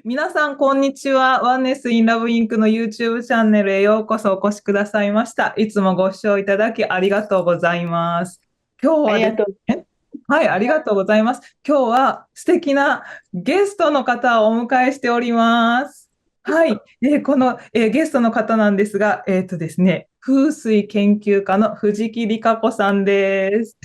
皆さん、こんにちは。ワンネスインラブインクの YouTube チャンネルへようこそお越しくださいました。いつもご視聴いただきありがとうございます。今日はですありがとう。ね、はい、ありがとうございます。今日は素敵なゲストの方をお迎えしております。はい、この、ゲストの方なんですが、ですね、風水研究家の藤木理香子さんです。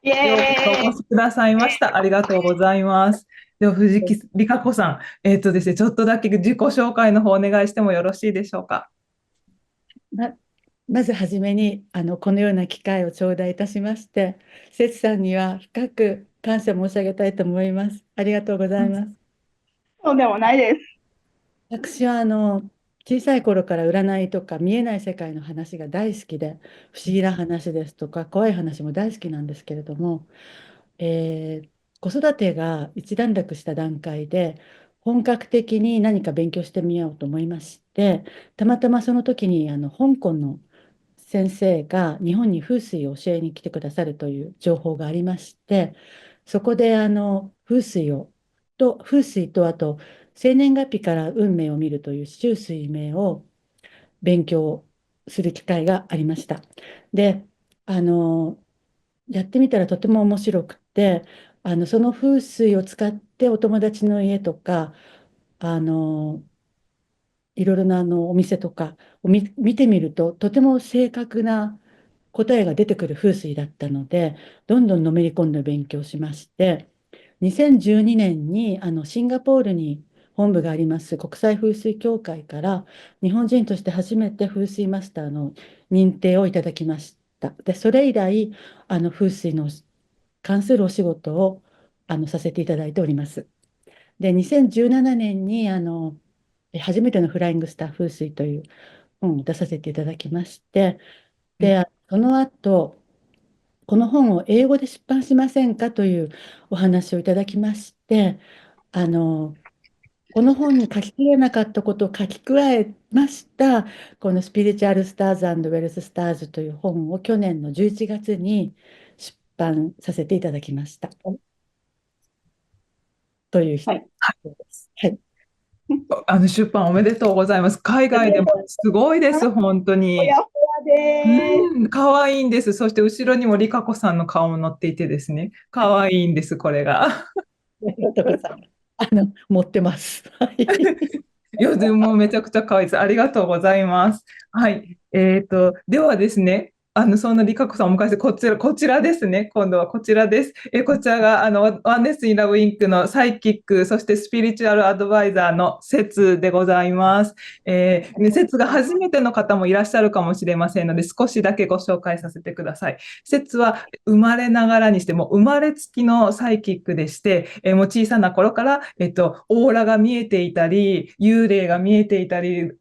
イエようこそおーイ。越しくださいました。ありがとうございます。では、藤木理香子さん、ですね、ちょっとだけ自己紹介の方お願いしてもよろしいでしょうか。ま、まずはじめにこのような機会を頂戴いたしまして、節さんには深く感謝申し上げたいと思います。ありがとうございます。そうでもないです。私は小さい頃から占いとか見えない世界の話が大好きで、不思議な話ですとか怖い話も大好きなんですけれども、子育てが一段落した段階で本格的に何か勉強してみようと思いまして、たまたまその時に香港の先生が日本に風水を教えに来てくださるという情報がありまして、そこで風水とあと生年月日から運命を見るという周水命を勉強する機会がありました。で、あのやってみたらとても面白くて、その風水を使ってお友達の家とか、あの、いろいろなお店とかを見てみると、とても正確な答えが出てくる風水だったので、どんどんのめり込んで勉強しまして、2012年にシンガポールに本部があります国際風水協会から日本人として初めて風水マスターの認定をいただきました。で、それ以来、風水の関するお仕事をさせていただいております。で、2017年に初めてのフライングスター風水という本を出させていただきまして、で、その後、この本を英語で出版しませんかというお話をいただきまして、あの、この本に書ききれなかったことを書き加えました、このスピリチュアルスターズウェルススターズという本を去年の11月に出版させていただきましたという人はい。です。はい。出版おめでとうございます。海外でもすごいです、本当に。ほやほやでーす。可愛いんです。そして後ろにも理香子さんの顔も載っていてですね、可愛いんです、これが。ありがとうございます。持ってます。はい。いや、でもめちゃくちゃ可愛いです。ありがとうございます。はい。ではですね、そんなリカ子さんをお迎えして、こちらですね。今度はこちらです。こちらが、ワンネスインラブインクのサイキック、そしてスピリチュアルアドバイザーの節でございます。節が初めての方もいらっしゃるかもしれませんので、少しだけご紹介させてください。節は生まれながらにしても生まれつきのサイキックでして、もう小さな頃から、オーラが見えていたり、幽霊が見えていたり、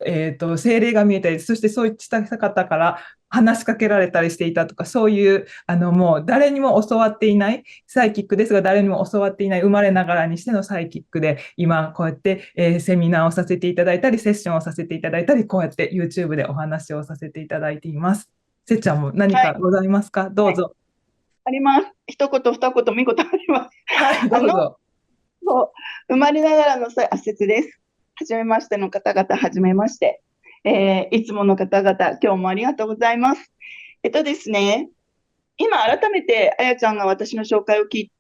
精霊が見えたり、そしてそういった方から話しかけられたりしていたとか、そういう、もう誰にも教わっていないサイキックですが、誰にも教わっていない生まれながらにしてのサイキックで、今こうやって、セミナーをさせていただいたり、セッションをさせていただいたり、こうやって YouTube でお話をさせていただいています。せっちゃんも何はい。かございますか？どはい。うぞ。あります。一言、二言、三言あります。はい、あの、どうぞ。そう生まれながらの説です。はじめましての方々、はじめまして。いつもの方々、今日もありがとうございます。ですね、今改めてあやちゃんが私の紹介を言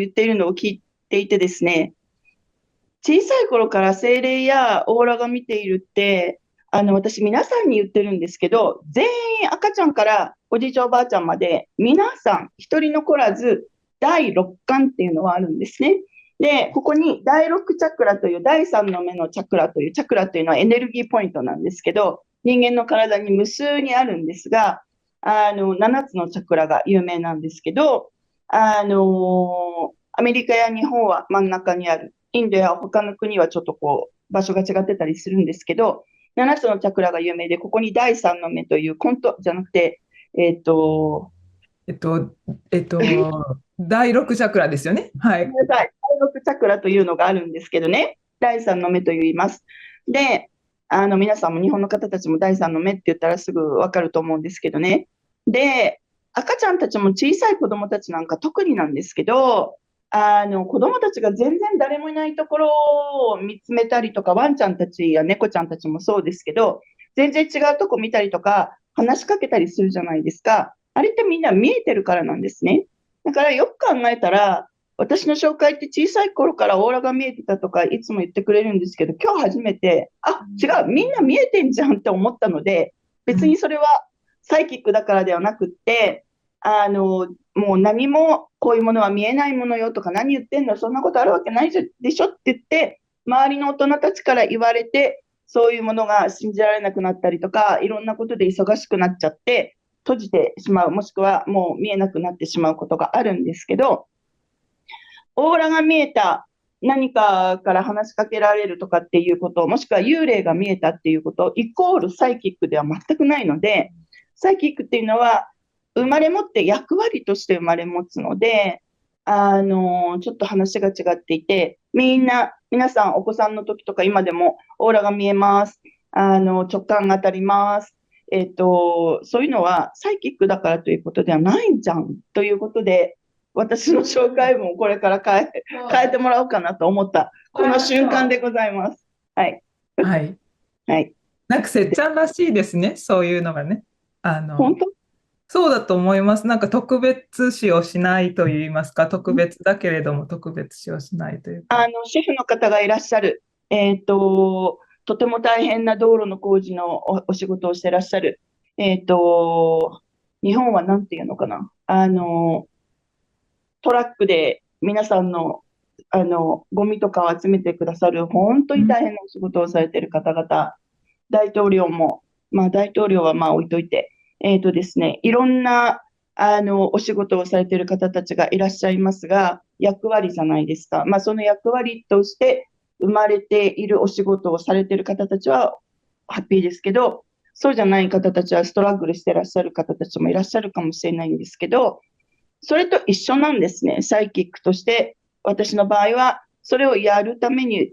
っているのを聞いていてですね、小さい頃から精霊やオーラが見ているって、私皆さんに言ってるんですけど、全員赤ちゃんからおじいちゃんおばあちゃんまで、皆さん一人残らず第六感っていうのはあるんですね。で、ここに第六チャクラという第三の目のチャクラというチャクラというのはエネルギーポイントなんですけど、人間の体に無数にあるんですが、7つのチャクラが有名なんですけど、アメリカや日本は真ん中にある。インドや他の国はちょっとこう、場所が違ってたりするんですけど、7つのチャクラが有名で、ここに第3の目というコントじゃなくて、えっ、と、えっと、第6チャクラですよね。はい。ごめんなさい、第6チャクラというのがあるんですけどね、第3の目と言います。で、皆さんも日本の方たちも第3の目って言ったらすぐわかると思うんですけどね。で、赤ちゃんたちも小さい子供たちなんか特になんですけど、子供たちが全然誰もいないところを見つめたりとか、ワンちゃんたちや猫ちゃんたちもそうですけど、全然違うとこ見たりとか、話しかけたりするじゃないですか。あれってみんな見えてるからなんですね。だからよく考えたら、私の紹介って小さい頃からオーラが見えてたとかいつも言ってくれるんですけど、今日初めて、あ、違う、みんな見えてんじゃんって思ったので、別にそれはサイキックだからではなくって、もう何もこういうものは見えないものよとか何言ってんのそんなことあるわけないでしょって言って、周りの大人たちから言われて、そういうものが信じられなくなったりとか、いろんなことで忙しくなっちゃって、閉じてしまう、もしくはもう見えなくなってしまうことがあるんですけど、オーラが見えた、何かから話しかけられるとかっていうこと、もしくは幽霊が見えたっていうこと、イコールサイキックでは全くないので、サイキックっていうのは、生まれ持って役割として生まれ持つので、ちょっと話が違っていて、皆さんお子さんの時とか今でもオーラが見えます。直感が当たります。そういうのはサイキックだからということではないじゃんということで、私の紹介文をこれから変えてもらおうかなと思った、この瞬間でございます。はい。はい。はい。なんかせっちゃんらしいですね、そういうのがね。本当そうだと思います。なんか特別視をしないと言いますか、特別だけれども特別視をしないというか。シェフの方がいらっしゃる。とても大変な道路の工事のお仕事をしてらっしゃる。日本はなんていうのかな。トラックで皆さんの、ゴミとかを集めてくださる、本当に大変なお仕事をされている方々、大統領も、まあ大統領はまあ置いといて、ですね、いろんな、お仕事をされている方たちがいらっしゃいますが、役割じゃないですか。まあその役割として生まれているお仕事をされている方たちはハッピーですけど、そうじゃない方たちはストラグルしていらっしゃる方たちもいらっしゃるかもしれないんですけど、それと一緒なんですね。サイキックとして、私の場合は、それをやるために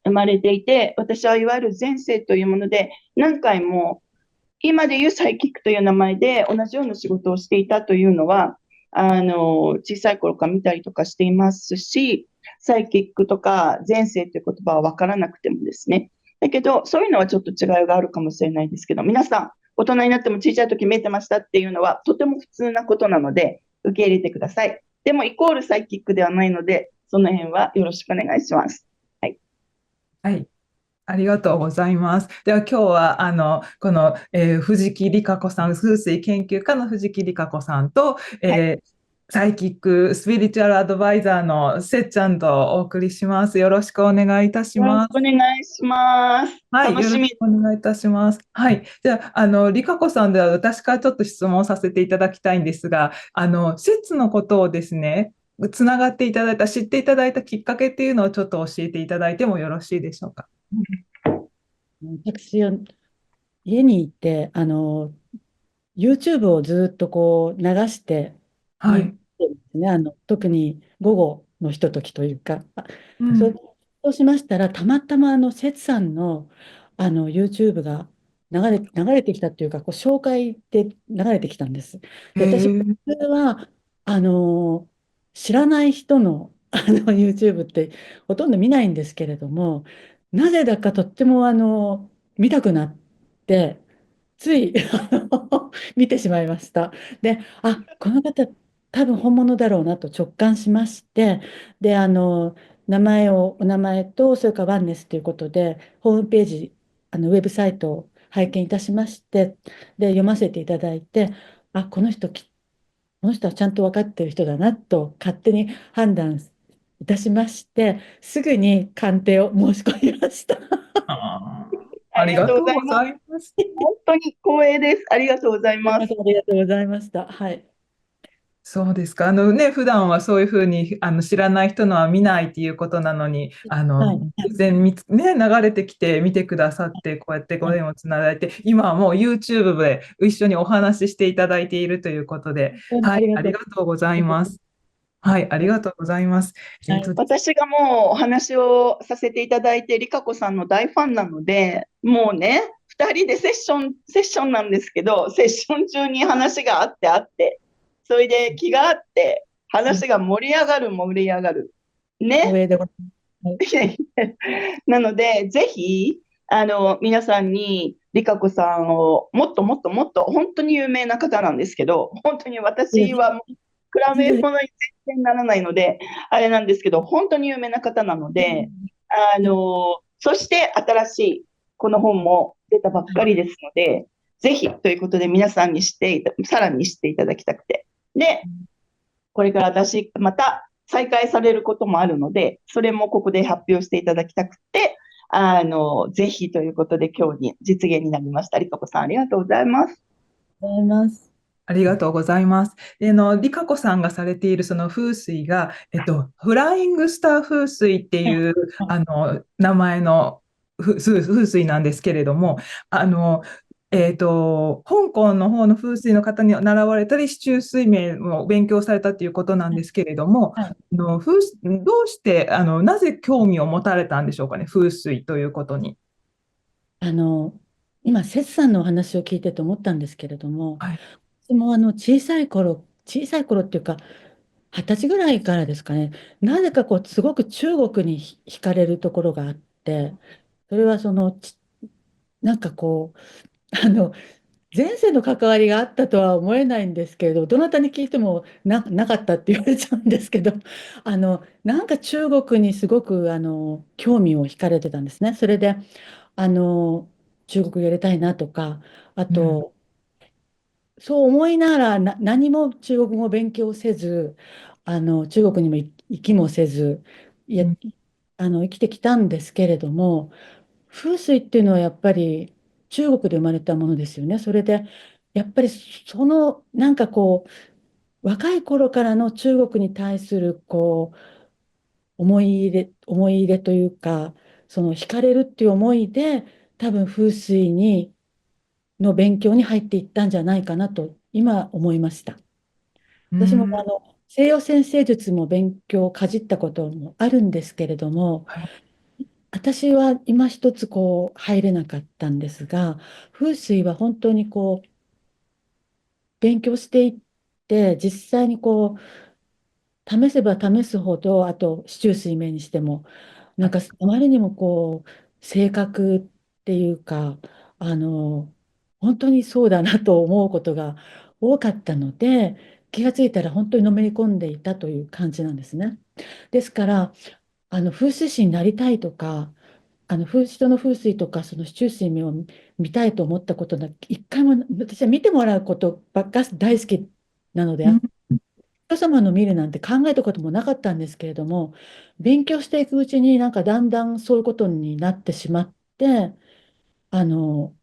生まれていて、私はいわゆる前世というもので、何回も、今でいうサイキックという名前で同じような仕事をしていたというのは、小さい頃から見たりとかしていますし、サイキックとか前世という言葉は分からなくてもですね。だけど、そういうのはちょっと違いがあるかもしれないですけど、皆さん、大人になっても小さい時見えてましたっていうのは、とても普通なことなので、受け入れてください。でも、イコールサイキックではないので、その辺はよろしくお願いします。はい。はい。ありがとうございます。では今日はこの、藤木里香子さん、風水研究家の藤木里香子さんと、はい。サイキックスピリチュアルアドバイザーのせっちゃんとお送りします。よろしくお願いいたしよろします。くお願いします。はい、よろしく楽しみ。お願いいたします。はい。じゃあ、りかこさんでは私からちょっと質問させていただきたいんですが、説のことをですね、つながっていただいた、知っていただいたきっかけっていうのをちょっと教えていただいてもよろしいでしょうか。私は家にいて、YouTube をずっとこう流して見てはい。るんですね。特に午後のひとときというか、そう、うん。そうしましたら、たまたま節さんの、YouTube が流れてきたっていうか、こう紹介で流れてきたんです。へで、私、普え。通は知らない人の、YouTube ってほとんど見ないんですけれども、なぜだかとっても見たくなって、つい見てしまいました。で、この方、多分本物だろうなと直感しまして、で、お名前と、それからワンネスということで、ホームページ、ウェブサイトを拝見いたしまして、で、読ませていただいて、この人はちゃんと分かってる人だなと勝手に判断いたしまして、すぐに鑑定を申し込みました。ああありがとうごりがとうございます。ざいます。本当に光栄です。ありがとうございます。ありがとうございました。はい。そうですか。普段はそういうふうに、知らない人のは見ないっていうことなのに、はい。偶然流れてきて見てくださって、こうやってごはい。縁をつないで、今はもう YouTube で一緒にお話ししていただいているということで、本当にはい、ありありがとうがとうございございます。はい、ありがとうございます。ます。私がもうお話をさせていただいて、りかこさんの大ファンなので、もうね、2人でセッションなんですけど、セッション中に話があって、それで気があって、話が盛り上がる、盛り上がる。ね。光栄でございます。なので、ぜひ、皆さんに、リカ子さんを、もっともっともっと、本当に有名な方なんですけど、本当に私はもう、比べ物に全然ならないので、あれなんですけど、本当に有名な方なので、そして新しい、この本も出たばっかりですので、ぜひ、ということで、皆さんにさらに知っていただきたくて。で、これから私、また再開されることもあるので、それもここで発表していただきたくて、ぜひということで今日に実現になりました。りかこさん、ありがとうございます。ございます。ありがとうございます。で、リカ子さんがされているその風水が、フライングスター風水っていう、名前の風水なんですけれども、あの、香港の方の風水の方に習われたり、市中水明も勉強されたということなんですけれども、はい。どうして、なぜ興味を持たれたんでしょうかね、風水ということに。あの、今、節さんのお話を聞いてて思ったんですけれども、はい。私も小さい頃っていうか、20歳ぐらいからですかね、なぜかこう、すごく中国に惹かれるところがあって、それはなんかこう、前世の関わりがあったとは思えないんですけれど、どなたに聞いてもなかったって言われちゃうんですけど、なんか中国にすごく興味を惹かれてたんですね。それで、あの、中国やりたいなとか、あうん。と、そう思いながら何も中国語を勉強せず、中国にも行きもせず、いや、うん。生きてきたんですけれども、風水っていうのはやっぱり中国で生まれたものですよね。それで、やっぱりなんかこう、若い頃からの中国に対するこう、思い入れというか、その惹かれるっていう思いで、多分風水の勉強に入っていったんじゃないかなと今思いました。私もうん。西洋占星術も勉強かじったこともあるんですけれども、はい。私は今一つこう入れなかったんですが、風水は本当にこう勉強していって、実際にこう試せば試すほど、あと四柱推命にしても、なんかあまりにもこう正確っていうか、本当にそうだなと思うことが多かったので、気がついたら本当にのめり込んでいたという感じなんですね。ですから、風水師になりたいとか、人の風水とか、その四柱推命を見たいと思ったことな一回も、私は見てもらうことばっか大好きなので、うん。人様の見るなんて考えたこともなかったんですけれども、勉強していくうちになんかだんだんそういうことになってしまって、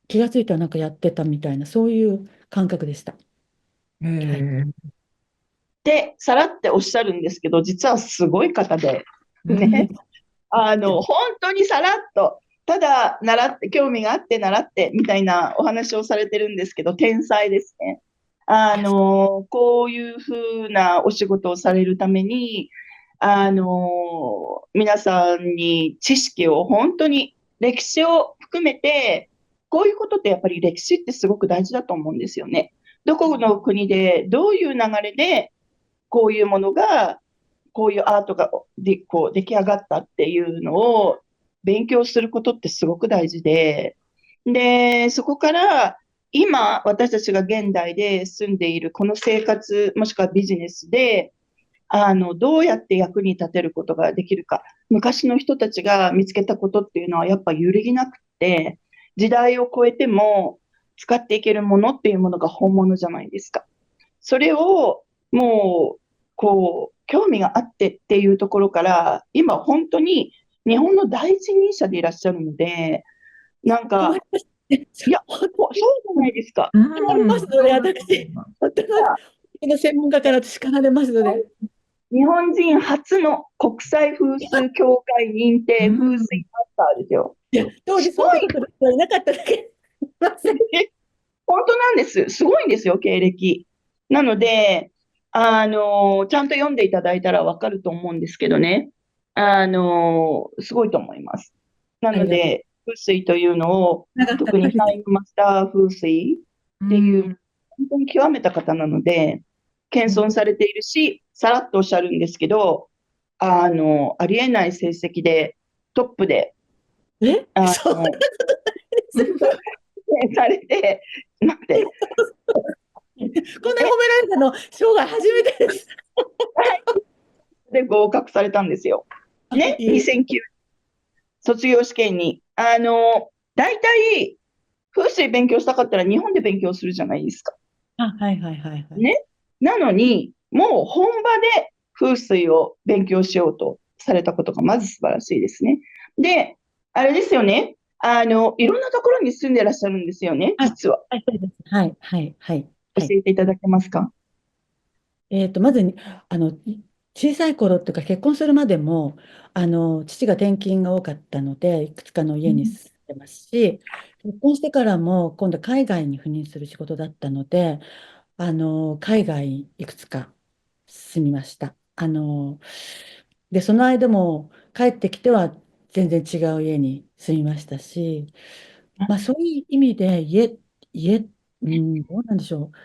気がついたらなんかやってたみたいな、そういう感覚でした。えはい。ーで、さらっておっしゃるんですけど、実はすごい方で、うん。ね。本当にさらっと、ただ習って、興味があって習ってみたいなお話をされてるんですけど、天才ですね。こういうふうなお仕事をされるために、皆さんに知識を本当に歴史を含めて、こういうことってやっぱり歴史ってすごく大事だと思うんですよね。どこの国でどういう流れでこういうものがこういうアートがこう出来上がったっていうのを勉強することってすごく大事で、で、そこから今私たちが現代で住んでいるこの生活もしくはビジネスで、どうやって役に立てることができるか。昔の人たちが見つけたことっていうのはやっぱ揺るぎなくて、時代を超えても使っていけるものっていうものが本物じゃないですか。それをもう、こう、興味があってっていうところから、今本当に日本の第一人者でいらっしゃるので、なんか、困りましたね。いや、そうじゃないですか。困りますので、そうだと思い私、ます。本当の専門家から叱られますので。日本人初の国際風水協会認う定風水ん。マスターですよ。いや、当時そんなことする人はいなかっただけ。すいません。本当なんです。すごいんですよ、経歴。なので、ちゃんと読んでいただいたらわかると思うんですけどね。すごいと思います。なありがとう。ので、風水というのを、長かっ特にフたりで。ライングマスター風水うっていう、ん。本当に極めた方なので、謙遜されているし、さらっとおっしゃるんですけど、ありえない成績で、トップで、あそうなんの、ですよ。されて、待って、こんなに褒められたの、生涯初めてです。で合格されたんですよ。ね、いい。2009卒業試験に。大体、風水勉強したかったら日本で勉強するじゃないですか。はいはいはいはい。ね。なのに、もう本場で風水を勉強しようとされたことがまず素晴らしいですね。で、あれですよね。いろんなところに住んでらっしゃるんですよね、はい、実は。はい、そうです。はい、はい、はい、はい。教えていただけますか？まずに、小さい頃っていうか、結婚するまでも、父が転勤が多かったので、いくつかの家にうん。住んでますし、結婚してからも、今度海外に赴任する仕事だったので、海外いくつか住みました。で、その間も帰ってきては全然違う家に住みましたし、まあ、そういう意味で家、うん、どうなんでしょう。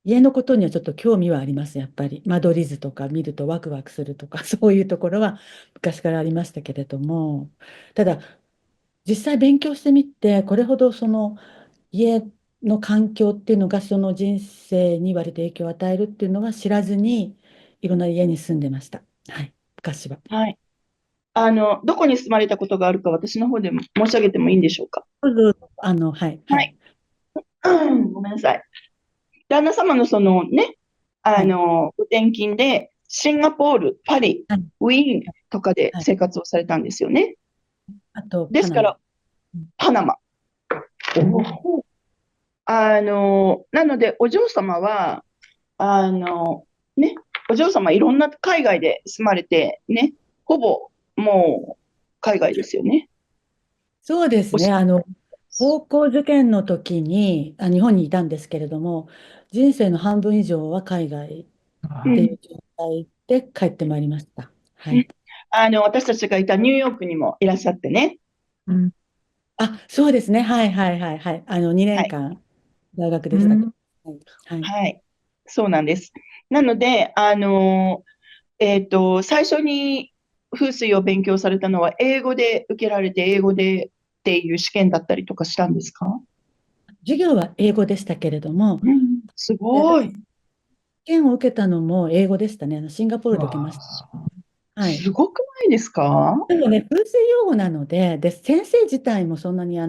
家のことにはちょっと興味はあります、やっぱり。間取り図とか見るとワクワクするとか、そういうところは昔からありましたけれども、ただ、実際勉強してみて、これほどその家の環境っていうのがその人生に割と影響を与えるっていうのは知らずに、いろんな家に住んでました。はい、昔は。はい。どこに住まれたことがあるか私の方でも申し上げてもいいんでしょうか？どうぞはい、はい、はい。ごめんなさい。旦那様のそのね、はい、ご転勤で、シンガポール、パリ、はい、ウィーンとかではい。生活をされたんですよね。あと、パナマ。ですから、パナマ。おなので、お嬢様は、あの、ね、お嬢様いろんな海外で住まれて、ね、ほぼもう海外ですよね。そうですね。おし高校受験の時に日本にいたんですけれども、人生の半分以上は海外っていううん。状態で帰ってまいりました。はうん。い。私たちがいたニューヨークにもいらっしゃってね。うん。あ、そうですね。はいはいはいはい。2はい。年間大学でしたけど。うん。はい。はい。はい。そうなんです。なので、最初に風水を勉強されたのは英語で受けられて、英語でっていう試験だったりとかしたんですか？授業は英語でしたけれども、うん、すでごい。試験を受けたのも英語でしたね。シンガポールで受けました。わはい。すごくないですか？でもね、風水用語なので、先生自体もそんなにね、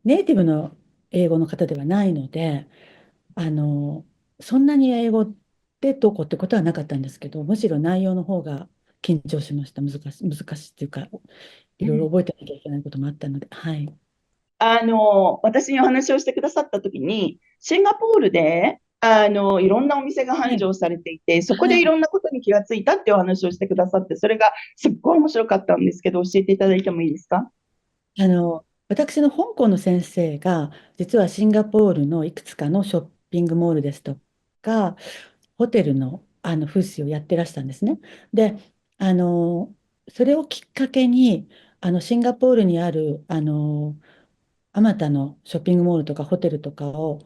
ネイティブの英語の方ではないので、あの、そんなに英語でどうこうってことはなかったんですけど、むしろ内容の方が緊張しました。難しいっていうか、いろいろうん。覚えてなきゃいけないこともあったので、はい。私にお話をしてくださったときに、シンガポールで、いろんなお店がはい。繁盛されていて、そこはい。でいろんなことに気がついたっていうお話をしてくださって、それがすっごい面白かったんですけど、教えていただいてもいいですか？私の香港の先生が、実はシンガポールのいくつかのショッピングモールですとか、ホテルの、風水をやってらしたんですね。で、あの、それをきっかけに、シンガポールにある、あまたのショッピングモールとかホテルとかを、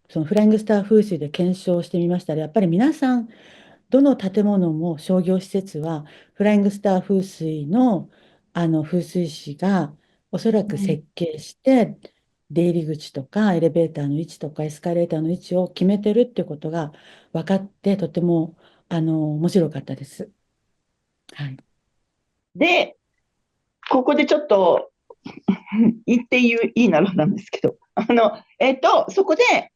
そのフライングスター風水で検証してみましたら、やっぱり皆さん、どの建物も商業施設は、フライングスター風水の、風水師がおそらくうん。設計して、出入り口とかエレベーターの位置とかエスカレーターの位置を決めてるっていうことが分かって、とても面白かったです。はい。で、ここでちょっと言っていいならなんですけど、そこで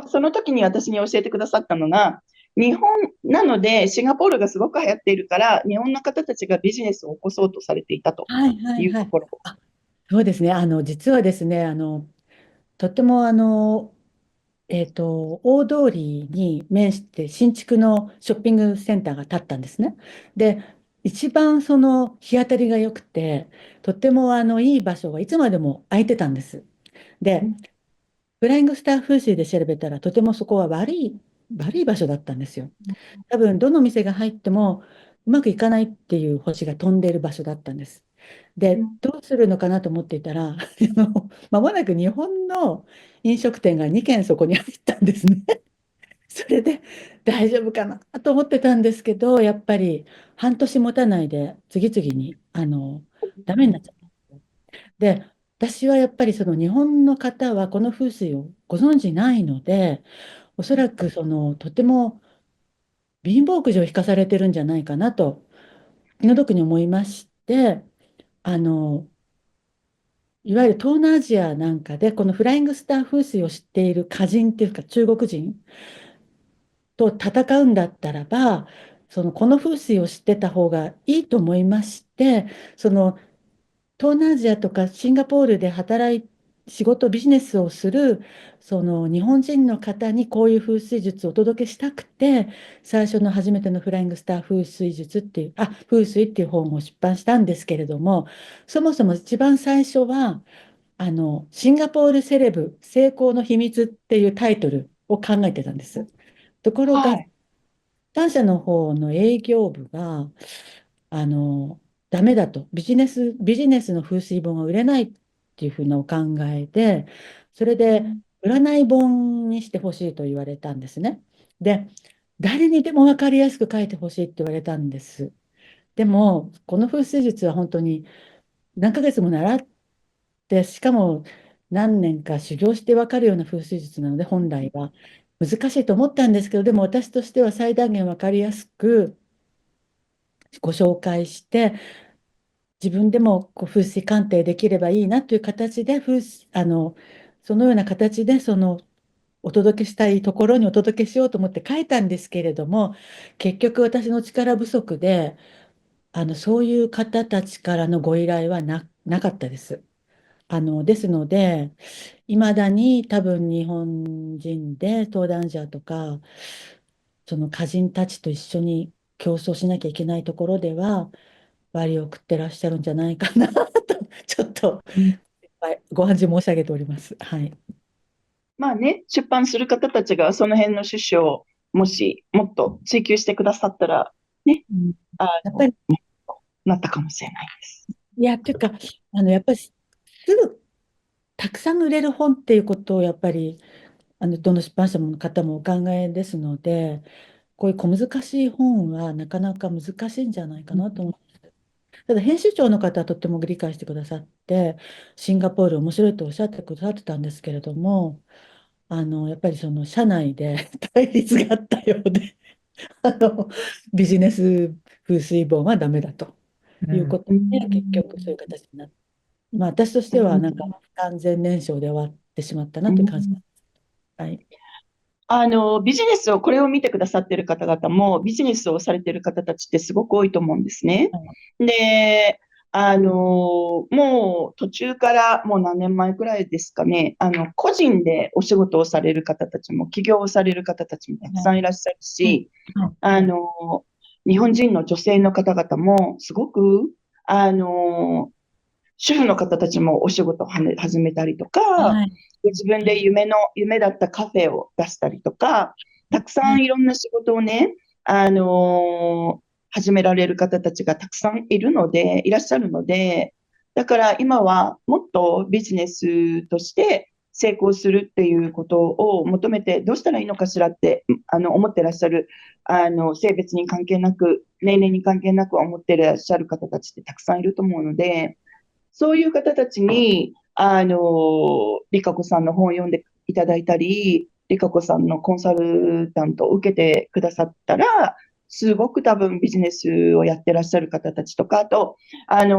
その時に私に教えてくださったのが、日本なのでシンガポールがすごく流行っているから、日本の方たちがビジネスを起こそうとされていたとはいはいはい。いうところ。あ、そうですね。実はですね、とっても大通りに面して新築のショッピングセンターが建ったんですね。で、一番その日当たりが良くて、とってもいい場所がいつまでも空いてたんです。で、フライングスター風水で調べたら、とてもそこは悪い場所だったんですよ。多分、どの店が入っても、うまくいかないっていう星が飛んでいる場所だったんです。で、どうするのかなと思っていたら、間もなく日本の飲食店が2軒そこに入ったんですね。それで大丈夫かなと思ってたんですけど、やっぱり半年持たないで次々にダメになっちゃった。で、私はやっぱりその日本の方はこの風水をご存知ないので、おそらくそのとても貧乏くじを引かされてるんじゃないかなと気の毒に思いまして、あのいわゆる東南アジアなんかでこのフライングスター風水を知っている歌人っていうか中国人と戦うんだったらば、この風水を知ってた方がいいと思いまして、その東南アジアとかシンガポールで仕事、ビジネスをするその日本人の方にこういう風水術をお届けしたくて、最初の初めてのフライングスター風水術っていう、風水っていう本を出版したんですけれども、そもそも一番最初は、シンガポールセレブ成功の秘密っていうタイトルを考えてたんです。ところが、はい。単社の方の営業部が、あの、ダメだと、ビジネスの風水本が売れないっていうふうなお考えで、それで占い本にしてほしいと言われたんですね。で、誰にでも分かりやすく書いてほしいって言われたんです。でも、この風水術は本当に何ヶ月も習って、しかも何年か修行して分かるような風水術なので、本来は難しいと思ったんですけど、でも私としては最大限分かりやすくご紹介して、自分でもこう風水鑑定できればいいなという形で、そのような形でお届けしたいところにお届けしようと思って書いたんですけれども、結局私の力不足で、そういう方たちからのご依頼はなかったです。ですので、いまだに多分日本人で東南アジアとか、その歌人たちと一緒に競争しなきゃいけないところでは、割を食ってらっしゃるんじゃないかなと、ちょっと、はい、ご案じ申し上げております。はい。まあね、出版する方たちがその辺の趣旨をもしもっと追求してくださったら、ね、うん、あの、やっぱり、なったかもしれないです。いや、っていうか、やっぱりすぐたくさん売れる本っていうことを、やっぱり、どの出版社の方もお考えですので、こういう小難しい本はなかなか難しいんじゃないかなと思う。ただ、編集長の方はとっても理解してくださって、シンガポール面白いとおっしゃってくださってたんですけれども、やっぱりその社内で対立があったようで、あの、ビジネス風水本はダメだというこうとで、結ん局そういう形になって、まあ、私としてはなんか不完全燃焼で終わってしまったなという感じです。はい。ビジネスを、これを見てくださっている方々も、ビジネスをされている方たちってすごく多いと思うんですね。はい。で、もう途中からもう何年前くらいですかね、個人でお仕事をされる方たちも、起業をされる方たちもたくはい。さんいらっしゃるはい。し、はい。あの、日本人の女性の方々もすごく、あの、主婦の方たちもお仕事を始めたりとか、はい。自分で夢だったカフェを出したりとか、たくさはい。んいろんな仕事をね、あの始められる方たちがたくさんいらっしゃるので、だから今はもっとビジネスとして成功するっていうことを求めてどうしたらいいのかしらって、思ってらっしゃる、性別に関係なく、年齢に関係なく思ってらっしゃる方たちってたくさんいると思うので、そういう方たちに、リカ子さんの本を読んでいただいたり、リカ子さんのコンサルタントを受けてくださったら、すごく多分ビジネスをやってらっしゃる方たちとか、あと、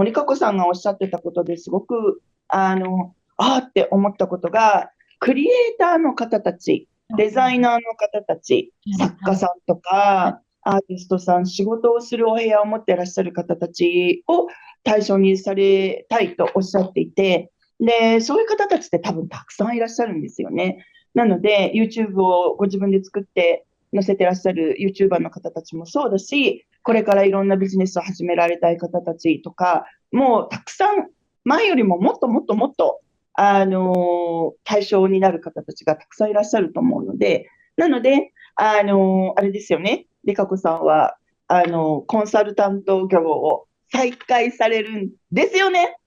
リカ子さんがおっしゃってたことですごく、って思ったことが、クリエイターの方たち、デザイナーの方たち、作家さんとか、アーティストさん、仕事をするお部屋を持ってらっしゃる方たちを対象にされたいとおっしゃっていて、で、そういう方たちって多分たくさんいらっしゃるんですよね。なので、YouTube をご自分で作って載せてらっしゃる YouTuber の方たちもそうだし、これからいろんなビジネスを始められたい方たちとか、もうたくさん、前よりももっともっともっと、対象になる方たちがたくさんいらっしゃると思うので、なので、あれですよね、リカ子さんはコンサルタント業を再開されるんですよね。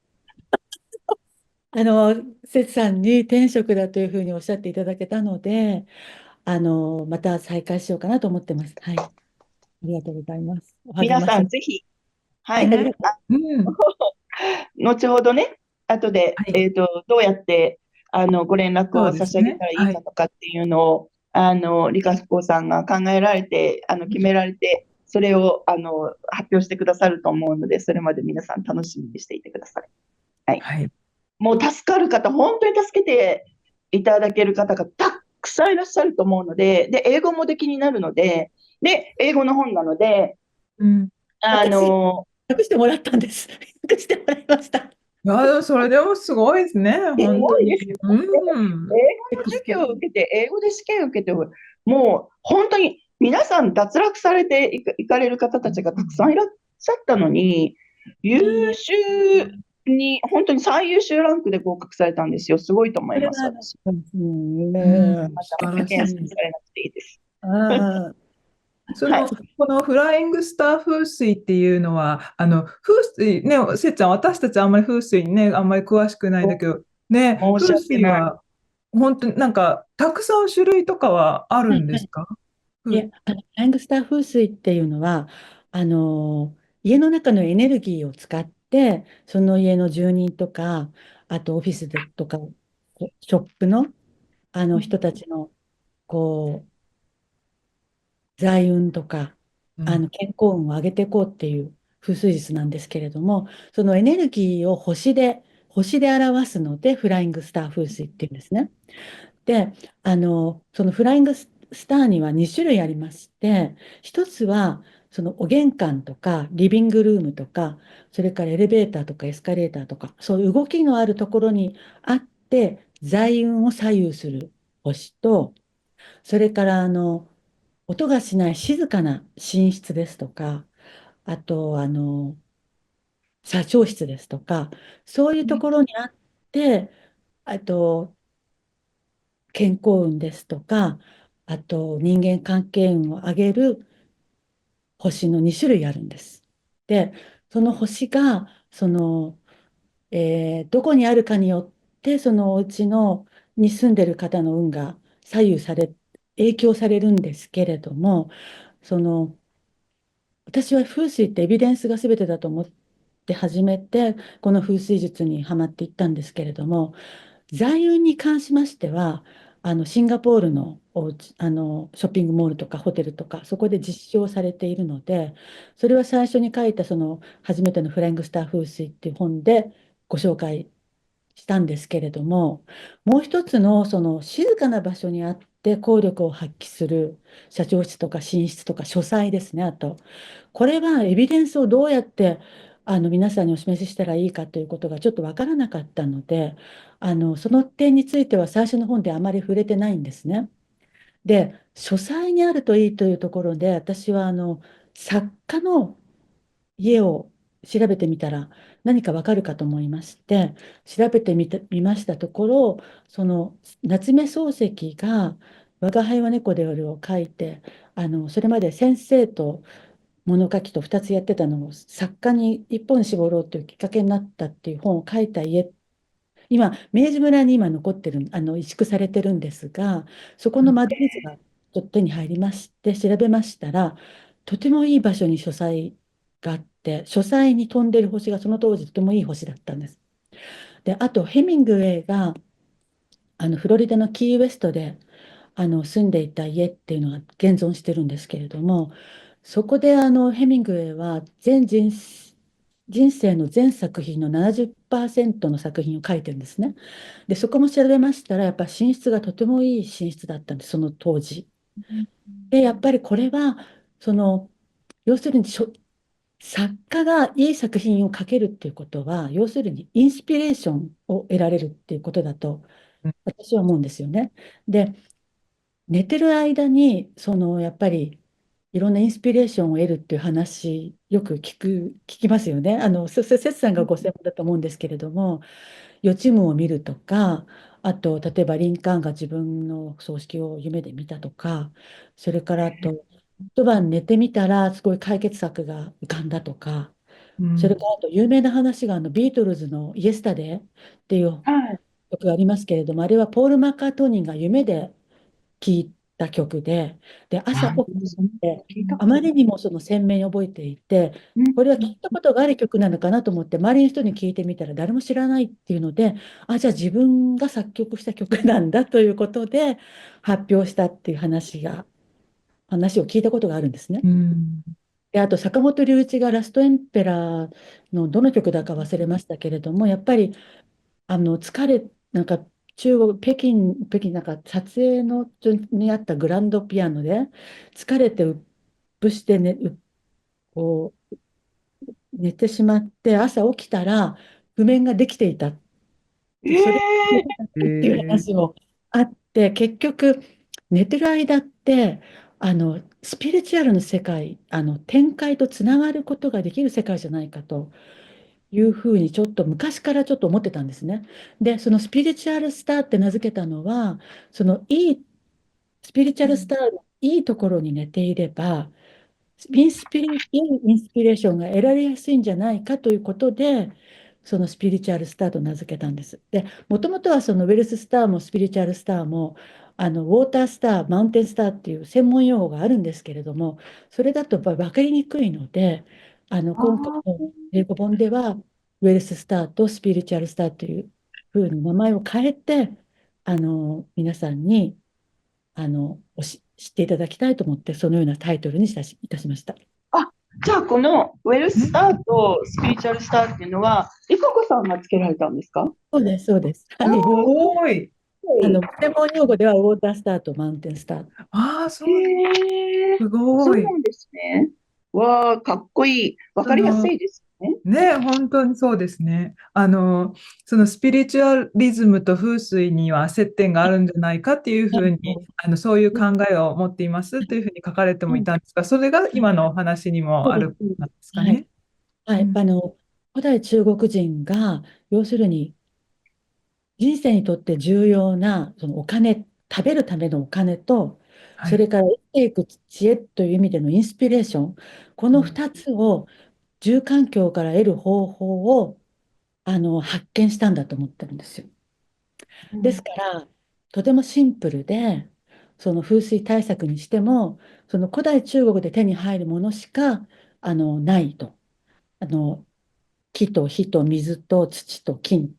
節さんに転職だというふうにおっしゃっていただけたので、また再開しようかなと思ってます。はい。ありがとうございます。お励皆まし。さんぜひ、ははい、い。ありがとう。うん。後ほどね、後で、はい。どうやって、ご連絡そうを差し上げですね。はい。たらいいかとかっていうのを、リカ子さんが考えられて、決められて、それを、発表してくださると思うので、それまで皆さん楽しみにしていてください。はい。はい。もう助かる方、本当に助けていただける方がたくさんいらっしゃると思うので、で、英語もできになるので、で、英語の本なので、うん。あ私、の、訳してもらったんです。訳してもらいました。いや、でもそれでもすごいですね。す本当に。ごいですよ。うでも、英ん。語の授業を受けて、英語で試験を受けて、もう本当に皆さん脱落されていかれる方たちがたくさんいらっしゃったのに、優いいえ、秀に、本当に最優秀ランクで合格されたんですよ。すごいと思います、それは、私。うん。また素晴らし検査い。されなくていいです。あはい。このフライングスター風水っていうのは、風水、ね、せっちゃん、私たちあんまり風水にね、あんまり詳しくないんだけど、ね、申し風訳ない。水は、本当になんか、たくさん種類とかはあるはいはい。んですか？いえ、フライングスター風水っていうのは、あの、家の中のエネルギーを使って、その家の住人とか、あとオフィスでとか、ショップの、人たちの、こう、財運とか、うん。健康運を上げていこうっていう風水術なんですけれども、そのエネルギーを星で表すので、フライングスター風水っていうんですね。で、そのフライングスターには2種類ありまして、一つは、そのお玄関とかリビングルームとか、それからエレベーターとかエスカレーターとか、そういう動きのあるところにあって、財運を左右する星と、それから音がしない静かな寝室ですとか、あと社長室ですとか、そういうところにあって、あと健康運ですとか、あと人間関係運を上げる星の2種類あるんです。で、その星が、どこにあるかによって、そのお家に住んでる方の運が影響されるんですけれども、その、私は風水ってエビデンスが全てだと思って始めて、この風水術にはまっていったんですけれども、財運に関しましては、シンガポールのお家ショッピングモールとかホテルとか、そこで実証されているので、それは最初に書いたその初めてのフライングスター風水っていう本でご紹介したんですけれども、もう一つのその静かな場所にあって効力を発揮する社長室とか寝室とか書斎ですね、あと。これはエビデンスをどうやって皆さんにお示ししたらいいかということがちょっと分からなかったので、その点については最初の本であまり触れてないんですね。で、書斎にあるといいというところで、私は作家の家を調べてみたら何かわかるかと思いまして、調べてみましたところ、その夏目漱石が「吾輩は猫である」を書いて、それまで先生と物書きと2つやってたのを作家に一本絞ろうというきっかけになったっていう本を書いた家、今、明治村に今残ってる、移築されてるんですが、そこの間取り図がちょっと手に入りまして、調べましたら、とてもいい場所に書斎があって、書斎に飛んでる星がその当時とてもいい星だったんです。で、あと、ヘミングウェイが、フロリダのキーウェストで、住んでいた家っていうのが現存してるんですけれども、そこでヘミングウェイは人生の全作品の70%の作品を書いてるんですね。で、そこも調べましたら、やっぱ寝室がとてもいい寝室だったんです、その当時。で、やっぱりこれは、その、要するに作家がいい作品を書けるっていうことは、要するにインスピレーションを得られるっていうことだと私は思うんですよね。で、寝てる間に、やっぱり、いろんなインスピレーションを得るっていう話、よく聞きますよね。節さんがご専門だと思うんですけれども、予知夢を見るとか、あと、例えばリンカーンが自分の葬式を夢で見たとか、それからあと、一晩寝てみたら、すごい解決策が浮かんだとか、それうんからあと有名な話がビートルズのイエスタデーっていうはい。曲がありますけれども、あれはポール・マッカートニーが夢で聴いた曲で、朝あ、起きそのて、聞いたことない。あまりにもその鮮明に覚えていて、うん。これは聞いたことがある曲なのかなと思って、周りの人に聞いてみたら誰も知らないっていうので、あ、じゃあ自分が作曲した曲なんだということで発表したっていう話を聞いたことがあるんですね。うん。で、あと坂本龍一がラストエンペラーのどの曲だか忘れましたけれども、やっぱりなんか北京なんか撮影の中にあったグランドピアノで疲れてうっぷしてこう寝てしまって朝起きたら譜面ができていたっえて、それえっていう話もあって、結局寝てる間ってスピリチュアルの世界、天界とつながることができる世界じゃないかというふうにちょっと昔からちょっと思ってたんですね。で、そのスピリチュアルスターって名付けたのは、そのスピリチュアルスターのいいところに寝ていれば、いいインスピレーションが得られやすいんじゃないかということで、そのスピリチュアルスターと名付けたんです。で、もともとはそのウェルススターもスピリチュアルスターも、ウォータースター、マウンテンスターっていう専門用語があるんですけれども、それだとやっぱり分かりにくいので、あ今回のー英語本では、ウェルススターとスピリチュアルスターというふうに名前を変えて、皆さんに知っていただきたいと思って、そのようなタイトルにいたしました。あ、じゃあこのウェルスターうんとスピリチュアルスターっていうのは、リカコさんがつけられたんですか？そうです、そうです。ああ、すすごい。ごい。専門用語ではウォータースターとマウンテンスター。ああ、そう、へえ、すごい。そうなんですね。わあ、かっこいい。わかりやすその、いですね。ね、本当にそうですね。そのスピリチュアリズムと風水には接点があるんじゃないかっていうふうに、そういう考えを持っていますというふうに書かれてもいたんですが、それが今のお話にもあそうです。ることなんですかはい。ね。はい。うん、古代中国人が、要するに人生にとって重要な、そのお金、食べるためのお金と、はい。それから生きていく知恵という意味でのインスピレーション、このうん2つを住環境から得る方法を発見したんだと思ってるんですよ。ですうんから、とてもシンプルで、その風水対策にしても、その古代中国で手に入るものしかないと。あの木と火と水と土と金。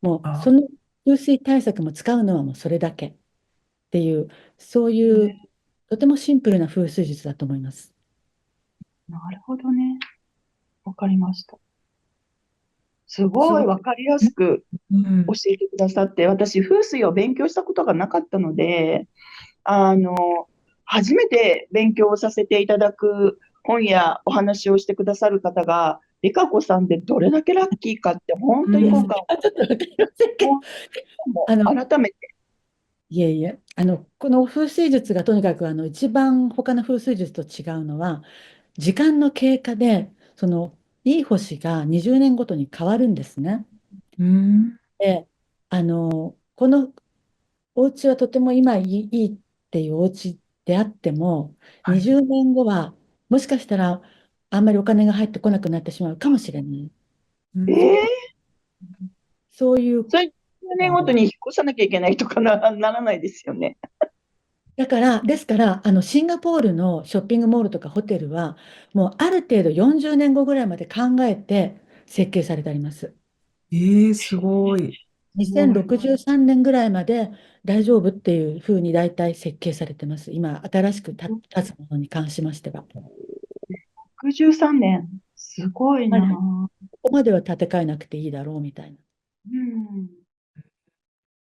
もうそあ、の風水対策も使うのはもうそれだけっていう、そういうね、とてもシンプルな風水術だと思います。なるほどね。わかりました。すすごい。ごいわかりやすくうん、教えてくださって、私、風水を勉強したことがなかったので、あの、初めて勉強をさせていただく本やお話をしてくださる方が、リカコさんでどれだけラッキーかって本当いや、そに今回、れはちょっとわかりませんけど、もあの、改めて、いえいえ、この風水術がとにかく一番他の風水術と違うのは、時間の経過で、いい星が20年ごとに変わるんですね。うん、で、このお家はとても今いいっていうお家であっても、はい。20年後はもしかしたらあんまりお金が入ってこなくなってしまうかもしれない。うんええそういうこそれ、10年ごととがある。に引っ越さなきゃいけないとかならないですよね。ですから、シンガポールのショッピングモールとかホテルは、もうある程度40年後ぐらいまで考えて設計されてあります。すごい。すごい。2063年ぐらいまで大丈夫っていうふうに大体設計されてます。今、新しく建つものに関しましては。63年。すごいはい、な。ここまでは建て替えなくていいだろうみたいな。うん。